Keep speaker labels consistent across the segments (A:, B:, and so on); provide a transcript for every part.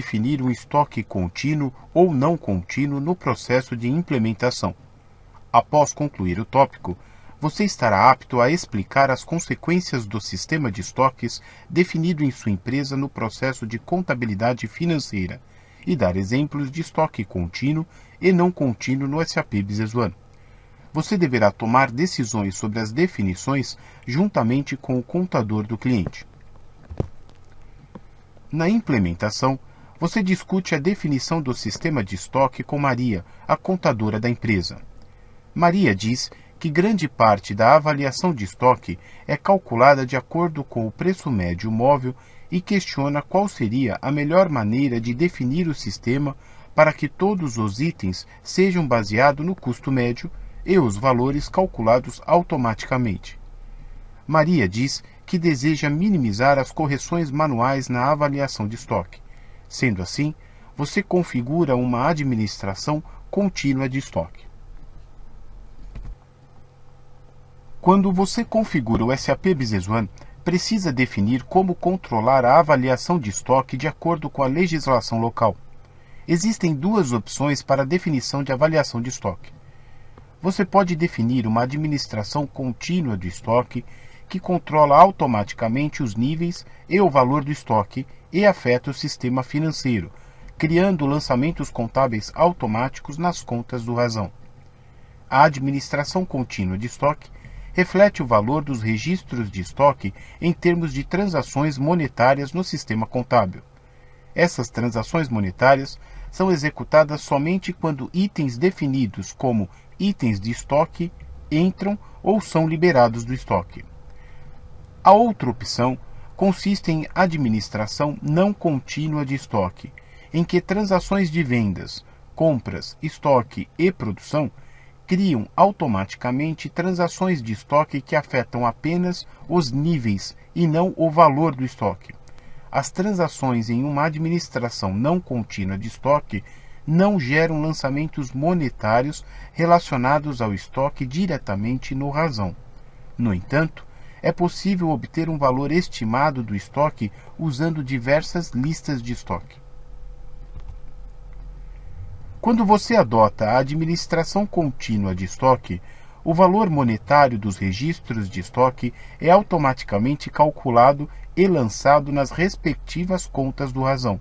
A: definir um estoque contínuo ou não contínuo no processo de implementação. Após concluir o tópico, você estará apto a explicar as consequências do sistema de estoques definido em sua empresa no processo de contabilidade financeira e dar exemplos de estoque contínuo e não contínuo no SAP Business One. Você deverá tomar decisões sobre as definições juntamente com o contador do cliente. Na implementação, você discute a definição do sistema de estoque com Maria, a contadora da empresa. Maria diz que grande parte da avaliação de estoque é calculada de acordo com o preço médio móvel e questiona qual seria a melhor maneira de definir o sistema para que todos os itens sejam baseados no custo médio e os valores calculados automaticamente. Maria diz que deseja minimizar as correções manuais na avaliação de estoque. Sendo assim, você configura uma administração contínua de estoque. Quando você configura o SAP Business One, precisa definir como controlar a avaliação de estoque de acordo com a legislação local. Existem duas opções para a definição de avaliação de estoque. Você pode definir uma administração contínua do estoque que controla automaticamente os níveis e o valor do estoque e afeta o sistema financeiro, criando lançamentos contábeis automáticos nas contas do razão. A administração contínua de estoque reflete o valor dos registros de estoque em termos de transações monetárias no sistema contábil. Essas transações monetárias são executadas somente quando itens definidos como itens de estoque entram ou são liberados do estoque. A outra opção consiste em administração não contínua de estoque, em que transações de vendas, compras, estoque e produção criam automaticamente transações de estoque que afetam apenas os níveis e não o valor do estoque. As transações em uma administração não contínua de estoque não geram lançamentos monetários relacionados ao estoque diretamente no razão. No entanto, é possível obter um valor estimado do estoque usando diversas listas de estoque. Quando você adota a administração contínua de estoque, o valor monetário dos registros de estoque é automaticamente calculado e lançado nas respectivas contas do razão.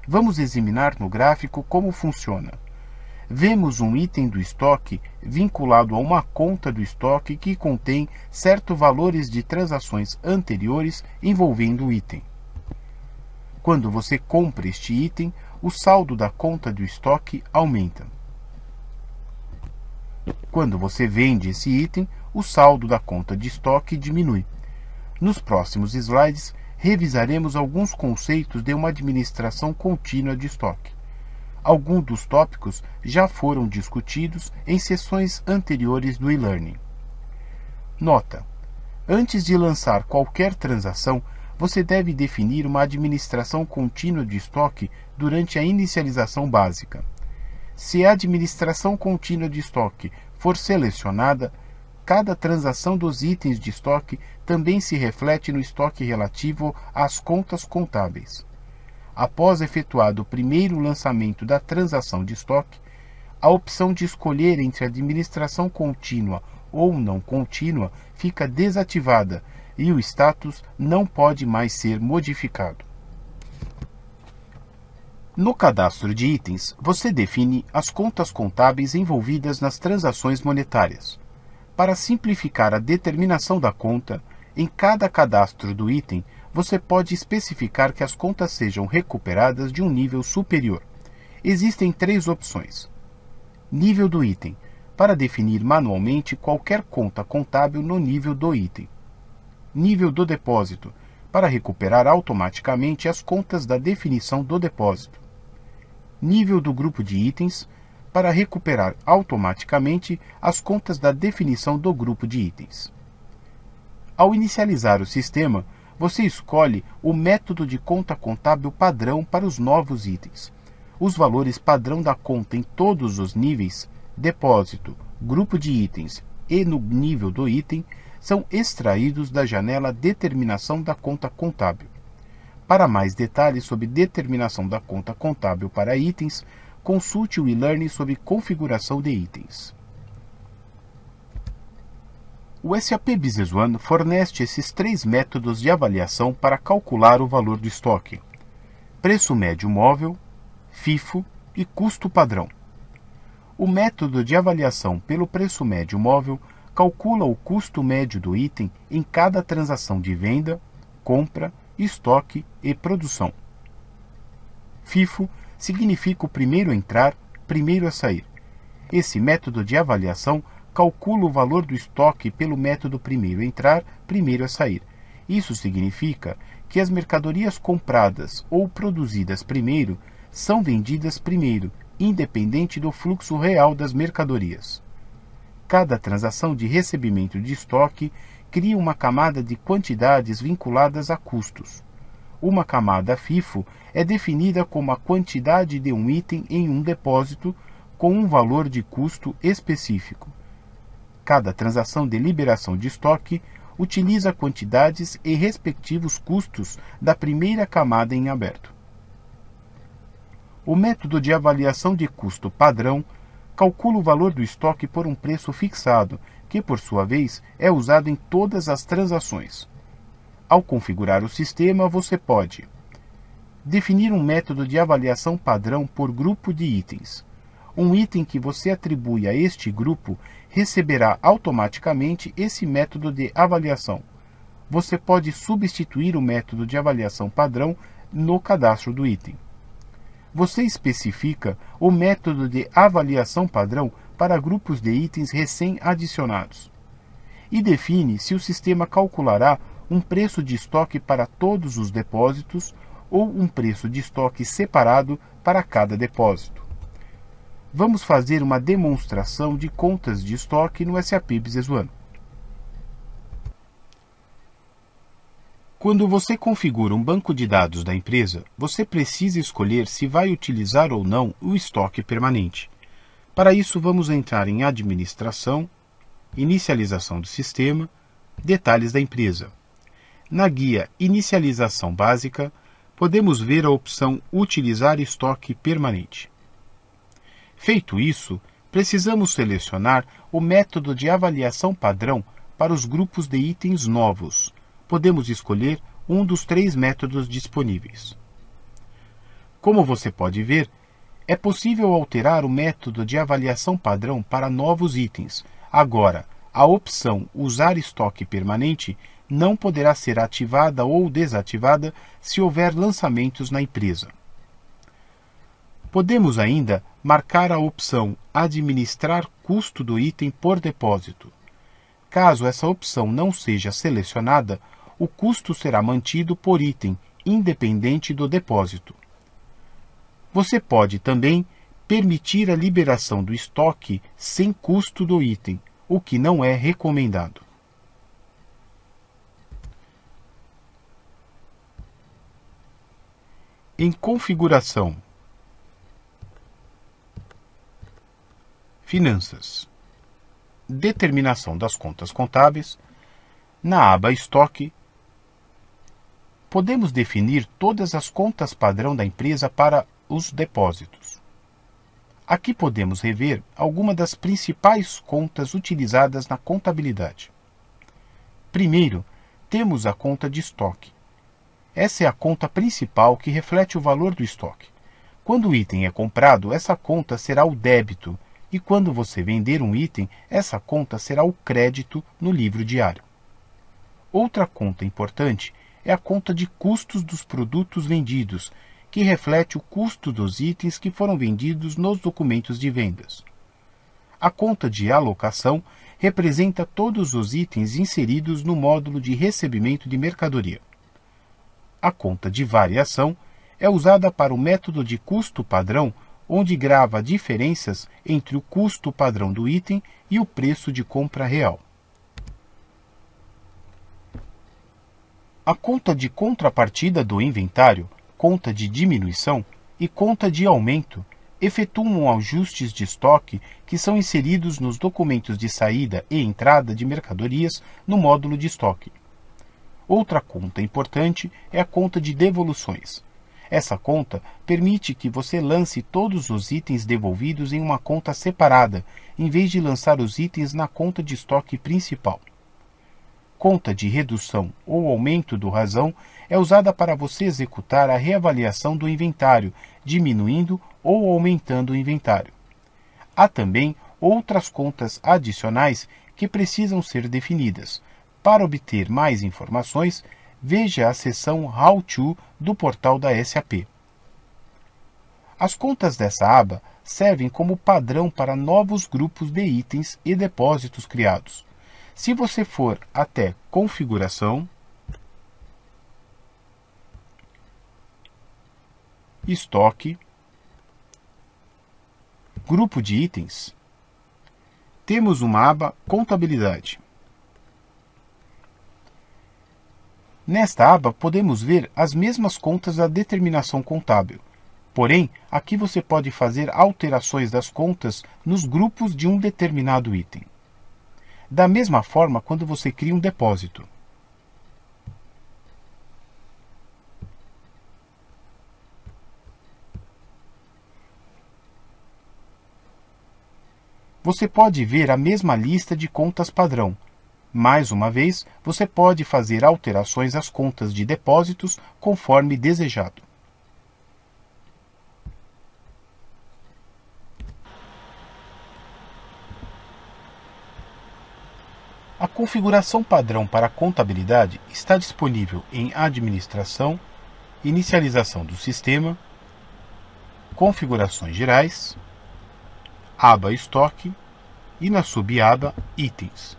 A: Vamos examinar no gráfico como funciona. Vemos um item do estoque vinculado a uma conta do estoque que contém certos valores de transações anteriores envolvendo o item. Quando você compra este item, o saldo da conta do estoque aumenta. Quando você vende esse item, o saldo da conta de estoque diminui. Nos próximos slides, revisaremos alguns conceitos de uma administração contínua de estoque. Alguns dos tópicos já foram discutidos em sessões anteriores do e-learning. Nota: antes de lançar qualquer transação, você deve definir uma administração contínua de estoque durante a inicialização básica. Se a administração contínua de estoque for selecionada, cada transação dos itens de estoque também se reflete no estoque relativo às contas contábeis. Após efetuado o primeiro lançamento da transação de estoque, a opção de escolher entre administração contínua ou não contínua fica desativada e o status não pode mais ser modificado. No cadastro de itens, você define as contas contábeis envolvidas nas transações monetárias. Para simplificar a determinação da conta, em cada cadastro do item, você pode especificar que as contas sejam recuperadas de um nível superior. Existem três opções. Nível do item, para definir manualmente qualquer conta contábil no nível do item. Nível do depósito, para recuperar automaticamente as contas da definição do depósito. Nível do grupo de itens, para recuperar automaticamente as contas da definição do grupo de itens. Ao inicializar o sistema, você escolhe o método de conta contábil padrão para os novos itens. Os valores padrão da conta em todos os níveis, depósito, grupo de itens e no nível do item, são extraídos da janela Determinação da conta contábil. Para mais detalhes sobre determinação da conta contábil para itens, consulte o e-learning sobre configuração de itens. O SAP Business One fornece esses 3 métodos de avaliação para calcular o valor do estoque: preço médio móvel, FIFO e custo padrão. O método de avaliação pelo preço médio móvel calcula o custo médio do item em cada transação de venda, compra, estoque e produção. FIFO significa o primeiro a entrar, primeiro a sair. Esse método de avaliação calcula o valor do estoque pelo método primeiro a entrar, primeiro a sair. Isso significa que as mercadorias compradas ou produzidas primeiro são vendidas primeiro, independente do fluxo real das mercadorias. Cada transação de recebimento de estoque cria uma camada de quantidades vinculadas a custos. Uma camada FIFO é definida como a quantidade de um item em um depósito com um valor de custo específico. Cada transação de liberação de estoque utiliza quantidades e respectivos custos da primeira camada em aberto. O método de avaliação de custo padrão calcula o valor do estoque por um preço fixado, que, por sua vez, é usado em todas as transações. Ao configurar o sistema, você pode definir um método de avaliação padrão por grupo de itens. Um item que você atribui a este grupo receberá automaticamente esse método de avaliação. Você pode substituir o método de avaliação padrão no cadastro do item. Você especifica o método de avaliação padrão para grupos de itens recém-adicionados. E define se o sistema calculará um preço de estoque para todos os depósitos ou um preço de estoque separado para cada depósito. Vamos fazer uma demonstração de contas de estoque no SAP Business One. Quando você configura um banco de dados da empresa, você precisa escolher se vai utilizar ou não o estoque permanente. Para isso, vamos entrar em Administração, Inicialização do Sistema, Detalhes da empresa. Na guia Inicialização Básica, podemos ver a opção Utilizar estoque permanente. Feito isso, precisamos selecionar o método de avaliação padrão para os grupos de itens novos. Podemos escolher um dos 3 métodos disponíveis. Como você pode ver, é possível alterar o método de avaliação padrão para novos itens. Agora, a opção Usar estoque permanente não poderá ser ativada ou desativada se houver lançamentos na empresa. Podemos ainda marcar a opção Administrar custo do item por depósito. Caso essa opção não seja selecionada, o custo será mantido por item, independente do depósito. Você pode também permitir a liberação do estoque sem custo do item, o que não é recomendado. Em Configuração, Finanças, Determinação das contas contábeis, na aba Estoque, podemos definir todas as contas padrão da empresa para os depósitos. Aqui podemos rever algumas das principais contas utilizadas na contabilidade. Primeiro, temos a conta de estoque. Essa é a conta principal que reflete o valor do estoque. Quando o item é comprado, essa conta será o débito, e quando você vender um item, essa conta será o crédito no livro diário. Outra conta importante é a conta de custos dos produtos vendidos, que reflete o custo dos itens que foram vendidos nos documentos de vendas. A conta de alocação representa todos os itens inseridos no módulo de recebimento de mercadoria. A conta de variação é usada para o método de custo padrão, onde grava diferenças entre o custo padrão do item e o preço de compra real. A conta de contrapartida do inventário, conta de diminuição e conta de aumento efetuam ajustes de estoque que são inseridos nos documentos de saída e entrada de mercadorias no módulo de estoque. Outra conta importante é a conta de devoluções. Essa conta permite que você lance todos os itens devolvidos em uma conta separada, em vez de lançar os itens na conta de estoque principal. Conta de redução ou aumento do razão é usada para você executar a reavaliação do inventário, diminuindo ou aumentando o inventário. Há também outras contas adicionais que precisam ser definidas. Para obter mais informações, veja a seção How To do portal da SAP. As contas dessa aba servem como padrão para novos grupos de itens e depósitos criados. Se você for até Configuração, Estoque, Grupo de itens, temos uma aba Contabilidade. Nesta aba podemos ver as mesmas contas da determinação contábil. Porém, aqui você pode fazer alterações das contas nos grupos de um determinado item. Da mesma forma quando você cria um depósito. Você pode ver a mesma lista de contas padrão. Mais uma vez, você pode fazer alterações às contas de depósitos conforme desejado. A configuração padrão para a contabilidade está disponível em Administração, Inicialização do Sistema, Configurações Gerais, aba Estoque e na subaba Itens.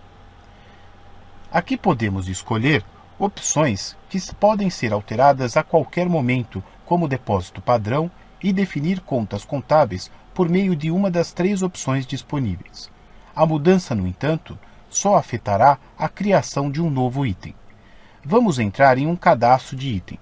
A: Aqui podemos escolher opções que podem ser alteradas a qualquer momento, como depósito padrão, e definir contas contábeis por meio de uma das três opções disponíveis. A mudança, no entanto, só afetará a criação de um novo item. Vamos entrar em um cadastro de item.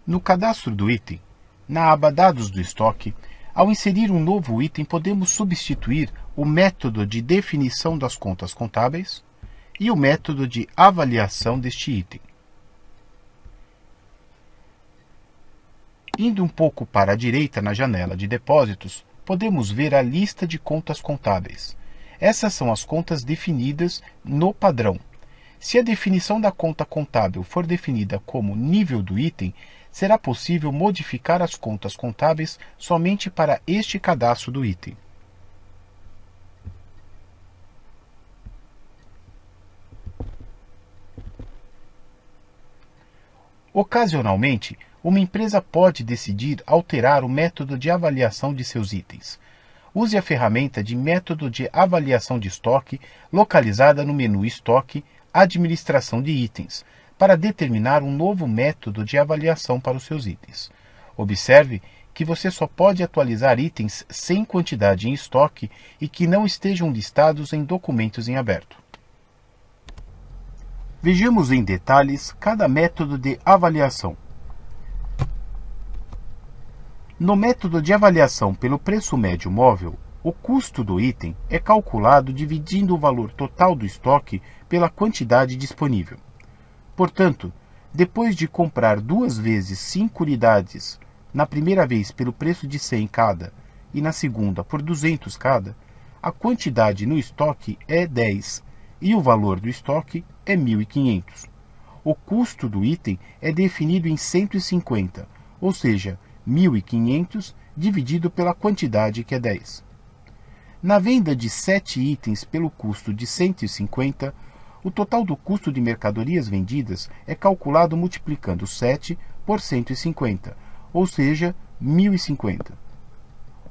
A: No cadastro do item, na aba Dados do estoque, ao inserir um novo item, podemos substituir o método de definição das contas contábeis e o método de avaliação deste item. Indo um pouco para a direita na janela de depósitos, podemos ver a lista de contas contábeis. Essas são as contas definidas no padrão. Se a definição da conta contábil for definida como nível do item, será possível modificar as contas contábeis somente para este cadastro do item. Ocasionalmente, uma empresa pode decidir alterar o método de avaliação de seus itens. Use a ferramenta de Método de Avaliação de Estoque, localizada no menu Estoque, Administração de Itens, para determinar um novo método de avaliação para os seus itens. Observe que você só pode atualizar itens sem quantidade em estoque e que não estejam listados em documentos em aberto. Vejamos em detalhes cada método de avaliação. No método de avaliação pelo preço médio móvel, o custo do item é calculado dividindo o valor total do estoque pela quantidade disponível. Portanto, depois de comprar 2 vezes 5 unidades, na primeira vez pelo preço de 100 cada e na segunda por 200 cada, a quantidade no estoque é 10 e o valor do estoque é 1.500. O custo do item é definido em 150, ou seja, 1.500 dividido pela quantidade, que é 10. Na venda de 7 itens pelo custo de 150, o total do custo de mercadorias vendidas é calculado multiplicando 7 por 150, ou seja, 1.050.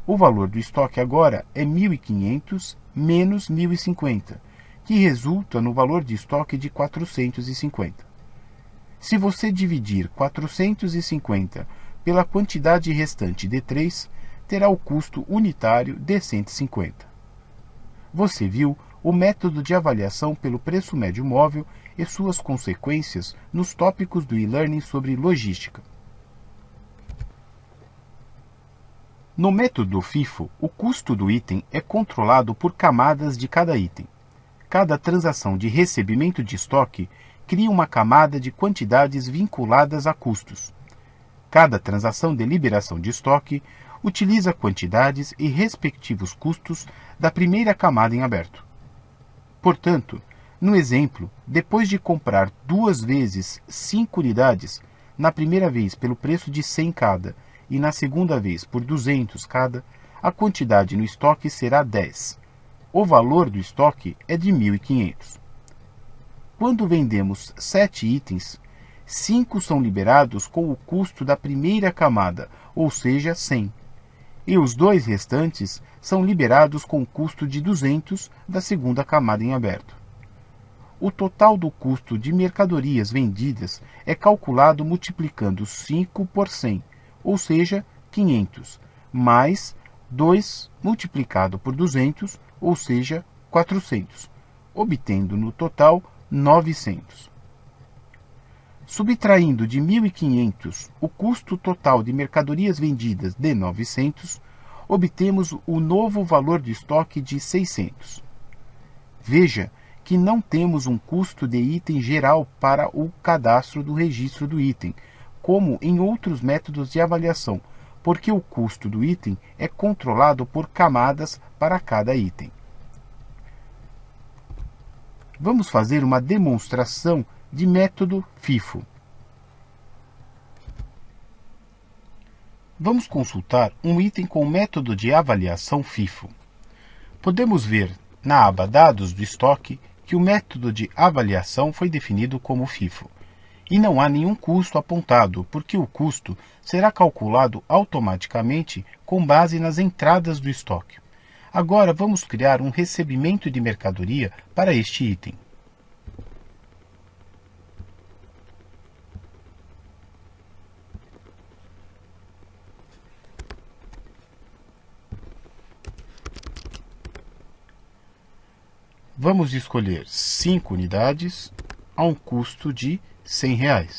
A: O valor do estoque agora é 1.500 menos 1.050, que resulta no valor de estoque de 450. Se você dividir 450 pela quantidade restante de 3, terá o custo unitário de 150. Você viu o método de avaliação pelo preço médio móvel e suas consequências nos tópicos do e-learning sobre logística. No método FIFO, o custo do item é controlado por camadas de cada item. Cada transação de recebimento de estoque cria uma camada de quantidades vinculadas a custos. Cada transação de liberação de estoque utiliza quantidades e respectivos custos da primeira camada em aberto. Portanto, no exemplo, depois de comprar 2 vezes 5 unidades, na primeira vez pelo preço de 100 cada e na segunda vez por 200 cada, a quantidade no estoque será 10. O valor do estoque é de 1.500. Quando vendemos 7 itens, 5 são liberados com o custo da primeira camada, ou seja, 100. E os 2 restantes são liberados com o custo de 200 da segunda camada em aberto. O total do custo de mercadorias vendidas é calculado multiplicando 5 por 100, ou seja, 500, mais 2 multiplicado por 200, ou seja, 400, obtendo no total 900. Subtraindo de 1.500 o custo total de mercadorias vendidas de 900, obtemos o novo valor de estoque de 600. Veja que não temos um custo de item geral para o cadastro do registro do item, como em outros métodos de avaliação, porque o custo do item é controlado por camadas para cada item. Vamos fazer uma demonstração de método FIFO. Vamos consultar um item com método de avaliação FIFO. Podemos ver na aba Dados do estoque que o método de avaliação foi definido como FIFO. E não há nenhum custo apontado, porque o custo será calculado automaticamente com base nas entradas do estoque. Agora vamos criar um recebimento de mercadoria para este item. Vamos escolher 5 unidades a um custo de R$ 100.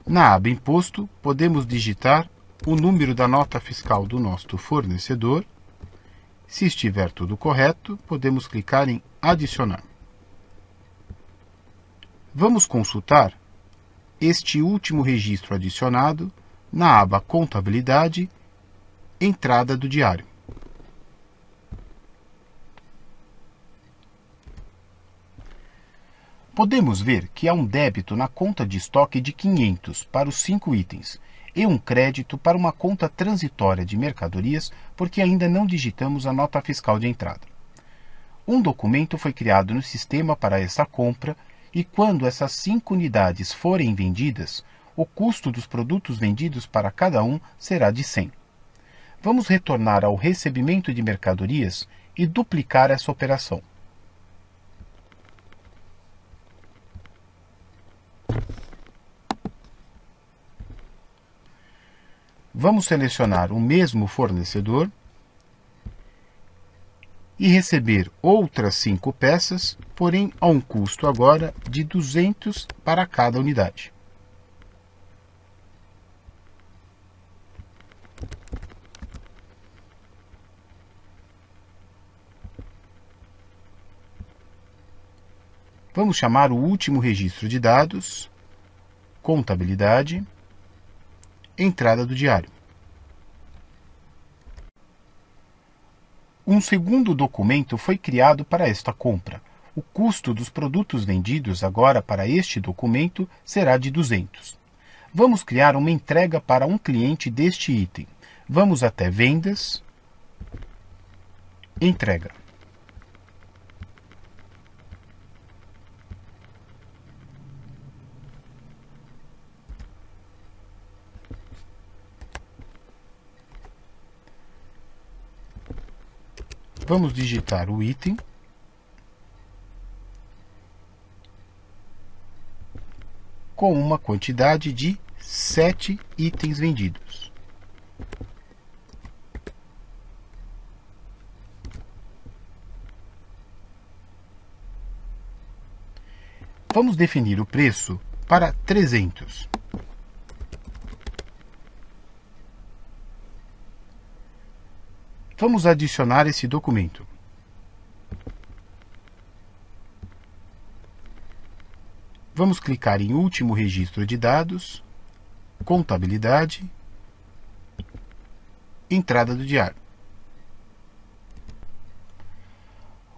A: Na aba Imposto, podemos digitar o número da nota fiscal do nosso fornecedor. Se estiver tudo correto, podemos clicar em Adicionar. Vamos consultar este último registro adicionado na aba Contabilidade, Entrada do diário. Podemos ver que há um débito na conta de estoque de 500 para os 5 itens e um crédito para uma conta transitória de mercadorias porque ainda não digitamos a nota fiscal de entrada. Um documento foi criado no sistema para essa compra e quando essas 5 unidades forem vendidas, o custo dos produtos vendidos para cada um será de 100. Vamos retornar ao recebimento de mercadorias e duplicar essa operação. Vamos selecionar o mesmo fornecedor e receber outras 5 peças, porém a um custo agora de 200 para cada unidade. Vamos chamar o último registro de dados, Contabilidade, Entrada do diário. Um segundo documento foi criado para esta compra. O custo dos produtos vendidos agora para este documento será de 200. Vamos criar uma entrega para um cliente deste item. Vamos até Vendas, Entrega. Vamos digitar o item com uma quantidade de 7 itens vendidos. Vamos definir o preço para 300. Vamos adicionar esse documento. Vamos clicar em Último Registro de Dados, Contabilidade, Entrada do diário.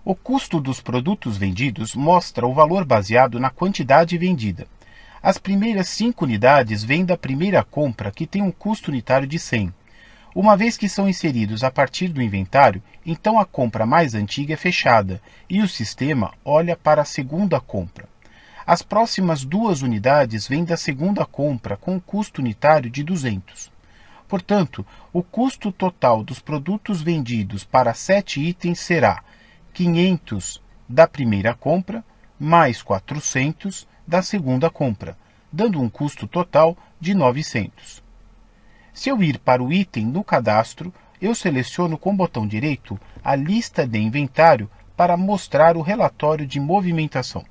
A: O custo dos produtos vendidos mostra o valor baseado na quantidade vendida. As primeiras 5 unidades vêm da primeira compra, que tem um custo unitário de 100. Uma vez que são inseridos a partir do inventário, então a compra mais antiga é fechada e o sistema olha para a segunda compra. As próximas 2 unidades vêm da segunda compra com um custo unitário de 200. Portanto, o custo total dos produtos vendidos para 7 itens será 500 da primeira compra mais 400 da segunda compra, dando um custo total de 900. Se eu ir para o item no cadastro, eu seleciono com o botão direito a lista de inventário para mostrar o relatório de movimentação.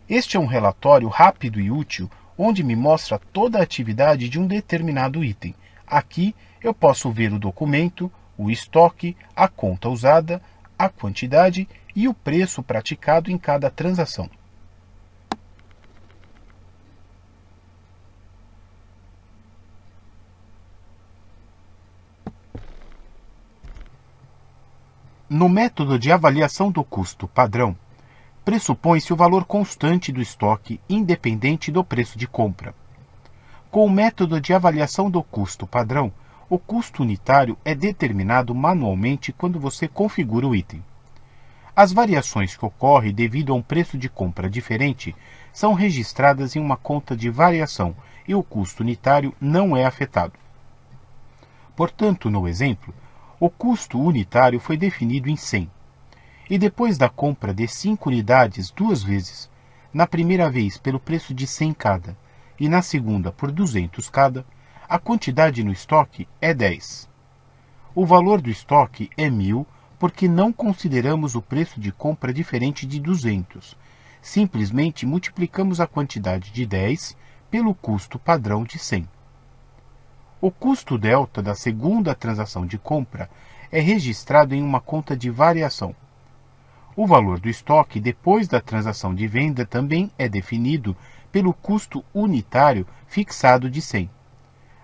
A: Este é um relatório rápido e útil, onde me mostra toda a atividade de um determinado item. Aqui eu posso ver o documento, o estoque, a conta usada, a quantidade e o preço praticado em cada transação. No método de avaliação do custo padrão, pressupõe-se o valor constante do estoque, independente do preço de compra. Com o método de avaliação do custo padrão, o custo unitário é determinado manualmente quando você configura o item. As variações que ocorrem devido a um preço de compra diferente são registradas em uma conta de variação e o custo unitário não é afetado. Portanto, no exemplo, o custo unitário foi definido em 100. E depois da compra de 5 unidades 2 vezes, na primeira vez pelo preço de 100 cada e na segunda por 200 cada, a quantidade no estoque é 10. O valor do estoque é 1000 porque não consideramos o preço de compra diferente de 200. Simplesmente multiplicamos a quantidade de 10 pelo custo padrão de 100. O custo delta da segunda transação de compra é registrado em uma conta de variação. O valor do estoque depois da transação de venda também é definido pelo custo unitário fixado de 100.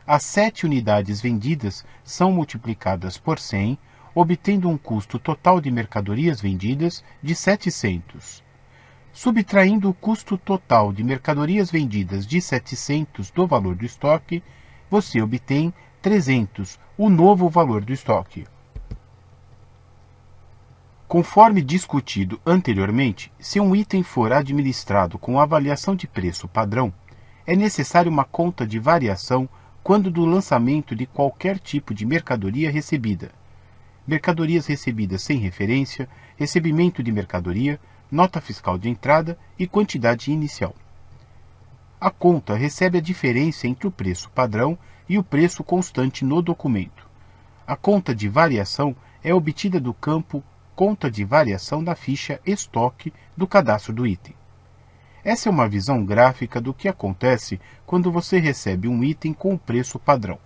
A: As 7 unidades vendidas são multiplicadas por 100, obtendo um custo total de mercadorias vendidas de 700. Subtraindo o custo total de mercadorias vendidas de 700 do valor do estoque, você obtém 300, o novo valor do estoque. Conforme discutido anteriormente, se um item for administrado com avaliação de preço padrão, é necessário uma conta de variação quando do lançamento de qualquer tipo de mercadoria recebida. Mercadorias recebidas sem referência, recebimento de mercadoria, nota fiscal de entrada e quantidade inicial. A conta recebe a diferença entre o preço padrão e o preço constante no documento. A conta de variação é obtida do campo Conta de variação da ficha Estoque do cadastro do item. Essa é uma visão gráfica do que acontece quando você recebe um item com o preço padrão.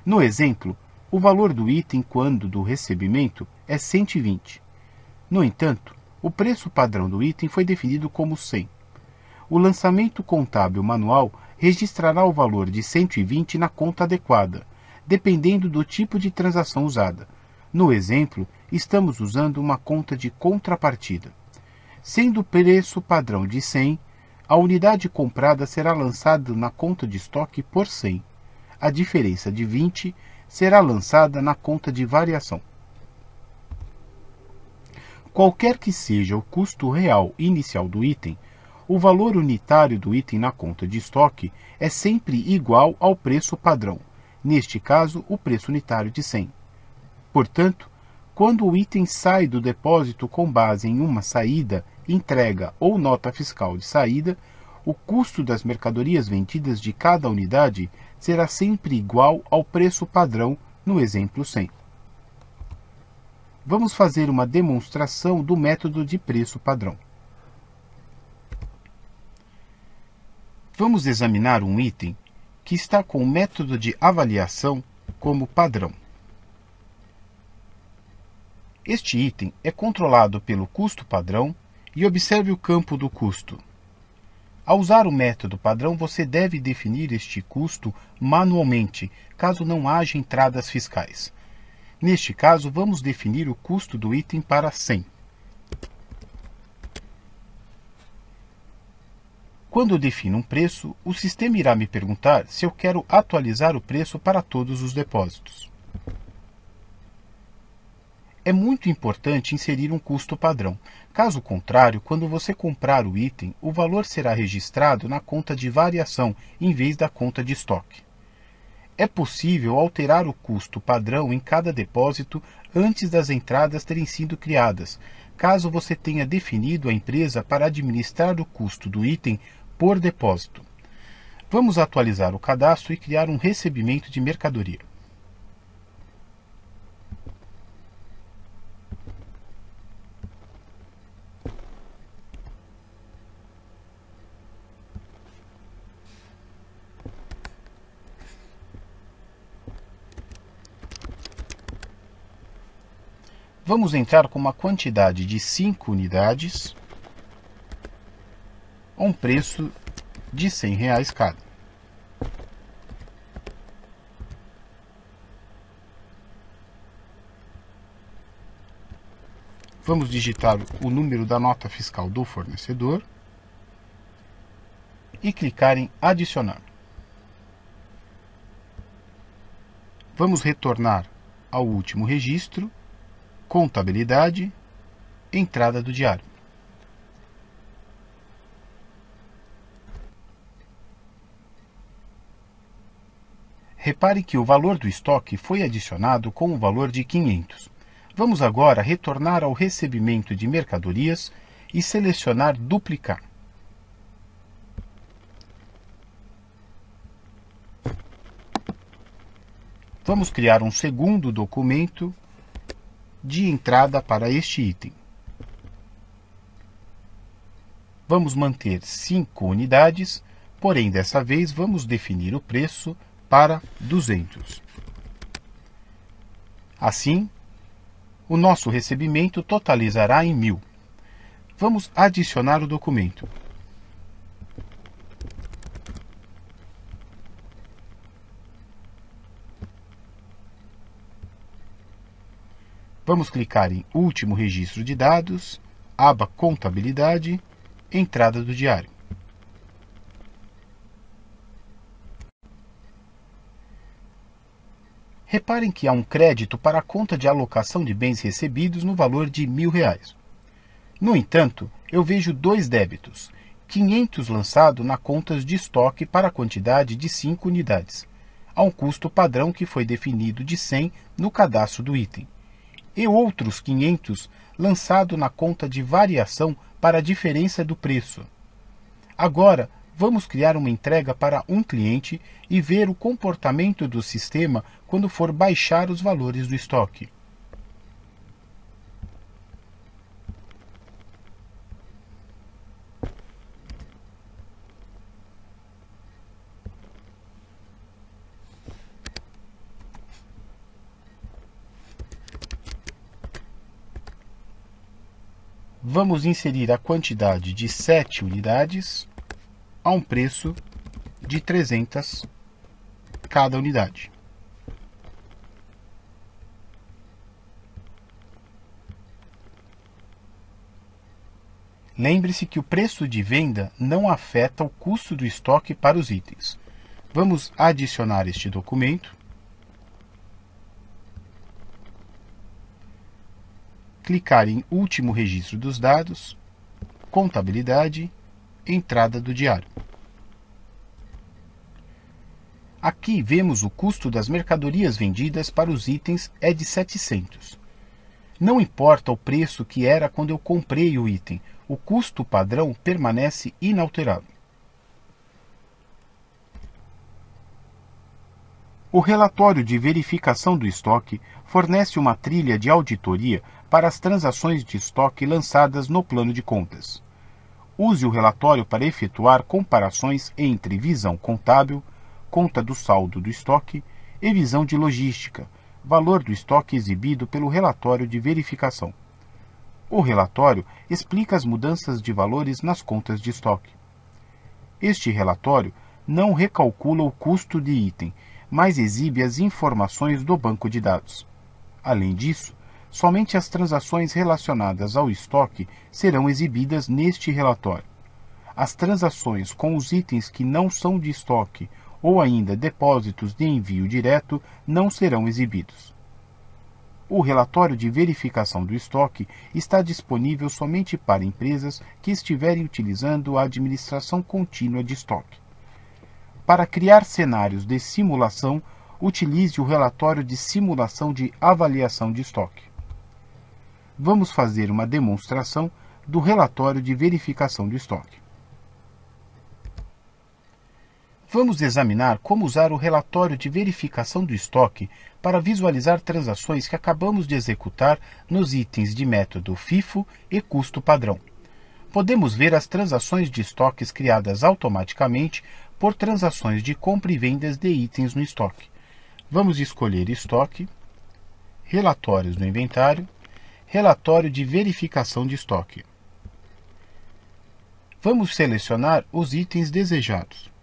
A: No exemplo, o valor do item quando do recebimento é 120. No entanto, o preço padrão do item foi definido como 100. O lançamento contábil manual registrará o valor de 120 na conta adequada, dependendo do tipo de transação usada. No exemplo, estamos usando uma conta de contrapartida. Sendo o preço padrão de 100, a unidade comprada será lançada na conta de estoque por 100. A diferença de 20 será lançada na conta de variação. Qualquer que seja o custo real inicial do item, o valor unitário do item na conta de estoque é sempre igual ao preço padrão, neste caso, o preço unitário de 100. Portanto, quando o item sai do depósito com base em uma saída, entrega ou nota fiscal de saída, o custo das mercadorias vendidas de cada unidade será sempre igual ao preço padrão no exemplo 100. Vamos fazer uma demonstração do método de preço padrão. Vamos examinar um item que está com o método de avaliação como padrão. Este item é controlado pelo custo padrão e observe o campo do custo. Ao usar o método padrão, você deve definir este custo manualmente, caso não haja entradas fiscais. Neste caso, vamos definir o custo do item para 100. Quando eu defino um preço, o sistema irá me perguntar se eu quero atualizar o preço para todos os depósitos. É muito importante inserir um custo padrão. Caso contrário, quando você comprar o item, o valor será registrado na conta de variação em vez da conta de estoque. É possível alterar o custo padrão em cada depósito antes das entradas terem sido criadas, caso você tenha definido a empresa para administrar o custo do item por depósito. Vamos atualizar o cadastro e criar um recebimento de mercadoria. Vamos entrar com uma quantidade de 5 unidades a um preço de R$100 cada. Vamos digitar o número da nota fiscal do fornecedor e clicar em adicionar. Vamos retornar ao último registro, contabilidade, entrada do diário. Repare que o valor do estoque foi adicionado com o valor de 500. Vamos agora retornar ao recebimento de mercadorias e selecionar duplicar. Vamos criar um segundo documento de entrada para este item. Vamos manter 5 unidades, porém dessa vez vamos definir o preço para 200. Assim, o nosso recebimento totalizará em 1.000. Vamos adicionar o documento. Vamos clicar em Último Registro de Dados, aba Contabilidade, Entrada do Diário. Reparem que há um crédito para a conta de alocação de bens recebidos no valor de R$1.000. No entanto, eu vejo 2 débitos, 500 lançado na conta de estoque para a quantidade de 5 unidades, a um custo padrão que foi definido de 100 no cadastro do item, e outros 500 lançado na conta de variação para a diferença do preço. Agora, vamos criar uma entrega para um cliente e ver o comportamento do sistema quando for baixar os valores do estoque. Vamos inserir a quantidade de 7 unidades a um preço de 300 cada unidade. Lembre-se que o preço de venda não afeta o custo do estoque para os itens. Vamos adicionar este documento. Clicar em Último Registro dos Dados, Contabilidade, Entrada do Diário. Aqui vemos o custo das mercadorias vendidas para os itens é de 700. Não importa o preço que era quando eu comprei o item, o custo padrão permanece inalterado. O relatório de verificação do estoque fornece uma trilha de auditoria para as transações de estoque lançadas no plano de contas. Use o relatório para efetuar comparações entre visão contábil, conta do saldo do estoque, e visão de logística, valor do estoque exibido pelo relatório de verificação. O relatório explica as mudanças de valores nas contas de estoque. Este relatório não recalcula o custo de item, mas exibe as informações do banco de dados. Além disso, somente as transações relacionadas ao estoque serão exibidas neste relatório. As transações com os itens que não são de estoque ou ainda depósitos de envio direto não serão exibidos. O relatório de verificação do estoque está disponível somente para empresas que estiverem utilizando a administração contínua de estoque. Para criar cenários de simulação, utilize o relatório de simulação de avaliação de estoque. Vamos fazer uma demonstração do relatório de verificação do estoque. Vamos examinar como usar o relatório de verificação do estoque para visualizar transações que acabamos de executar nos itens de método FIFO e custo padrão. Podemos ver as transações de estoques criadas automaticamente por transações de compra e vendas de itens no estoque. Vamos escolher Estoque, Relatórios no Inventário, Relatório de Verificação de Estoque. Vamos selecionar os itens desejados.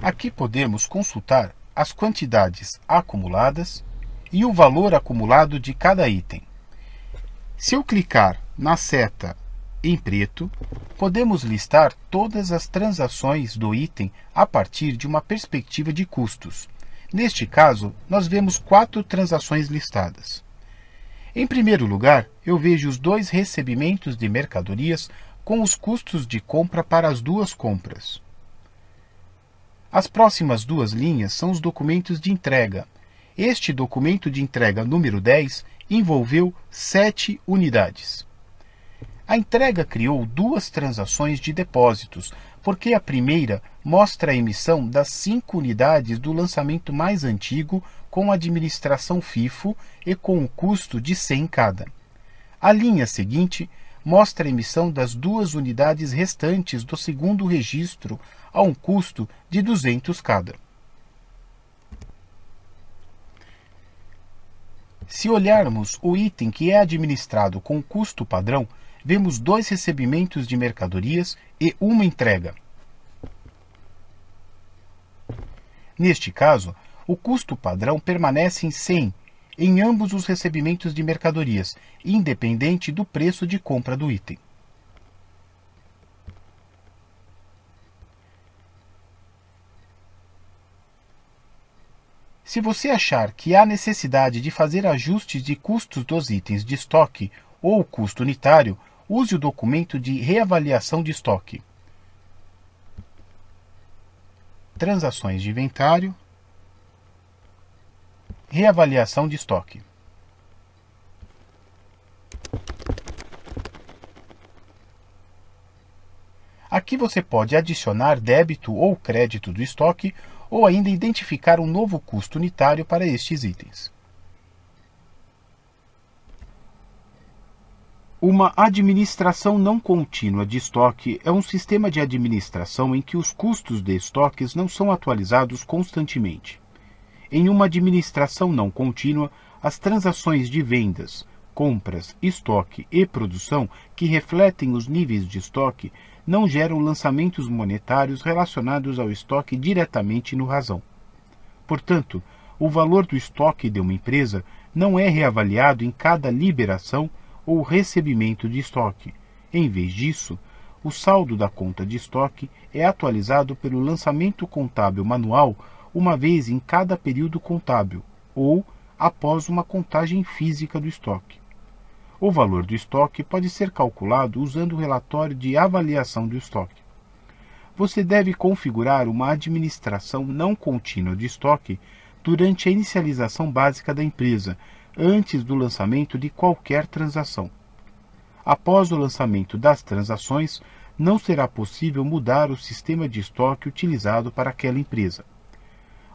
A: Aqui podemos consultar as quantidades acumuladas e o valor acumulado de cada item. Se eu clicar na seta em preto, podemos listar todas as transações do item a partir de uma perspectiva de custos. Neste caso, nós vemos 4 transações listadas. Em primeiro lugar, eu vejo os 2 recebimentos de mercadorias com os custos de compra para as 2 compras. As próximas 2 linhas são os documentos de entrega. Este documento de entrega número 10 envolveu 7 unidades. A entrega criou 2 transações de depósitos, porque a primeira mostra a emissão das 5 unidades do lançamento mais antigo com administração FIFO e com o custo de 100 cada. A linha seguinte mostra a emissão das 2 unidades restantes do segundo registro a um custo de 200 cada. Se olharmos o item que é administrado com custo padrão, vemos 2 recebimentos de mercadorias e uma entrega. Neste caso, o custo padrão permanece em 100 em ambos os recebimentos de mercadorias, independente do preço de compra do item. Se você achar que há necessidade de fazer ajustes de custos dos itens de estoque ou custo unitário, use o documento de reavaliação de estoque. Transações de inventário, reavaliação de estoque. Aqui você pode adicionar débito ou crédito do estoque ou ainda identificar um novo custo unitário para estes itens. Uma administração não contínua de estoque é um sistema de administração em que os custos de estoques não são atualizados constantemente. Em uma administração não contínua, as transações de vendas, compras, estoque e produção que refletem os níveis de estoque não geram lançamentos monetários relacionados ao estoque diretamente no razão. Portanto, o valor do estoque de uma empresa não é reavaliado em cada liberação ou recebimento de estoque. Em vez disso, o saldo da conta de estoque é atualizado pelo lançamento contábil manual uma vez em cada período contábil ou após uma contagem física do estoque. O valor do estoque pode ser calculado usando o relatório de avaliação do estoque. você deve configurar uma administração não contínua de estoque durante a inicialização básica da empresa, antes do lançamento de qualquer transação. Após o lançamento das transações, não será possível mudar o sistema de estoque utilizado para aquela empresa.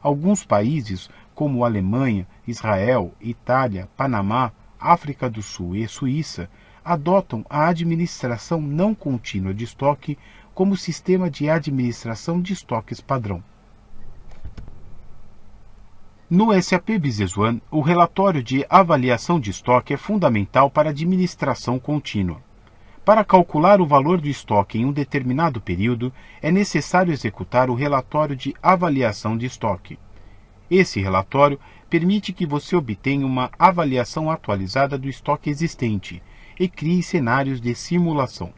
A: Alguns países, como Alemanha, Israel, Itália, Panamá, África do Sul e Suíça, adotam a administração não contínua de estoque como sistema de administração de estoques padrão. No SAP Business One, o relatório de avaliação de estoque é fundamental para a administração contínua. Para calcular o valor do estoque em um determinado período, é necessário executar o relatório de avaliação de estoque. Esse relatório permite que você obtenha uma avaliação atualizada do estoque existente e crie cenários de simulação.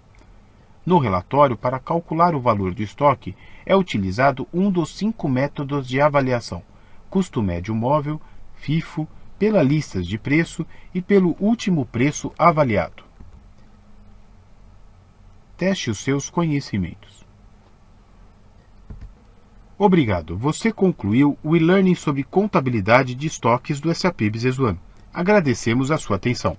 A: No relatório, para calcular o valor do estoque, é utilizado um dos 5 métodos de avaliação: custo médio móvel, FIFO, pela listas de preço e pelo último preço avaliado. Teste os seus conhecimentos. Obrigado, você concluiu o e-learning sobre contabilidade de estoques do SAP Business One. Agradecemos a sua atenção.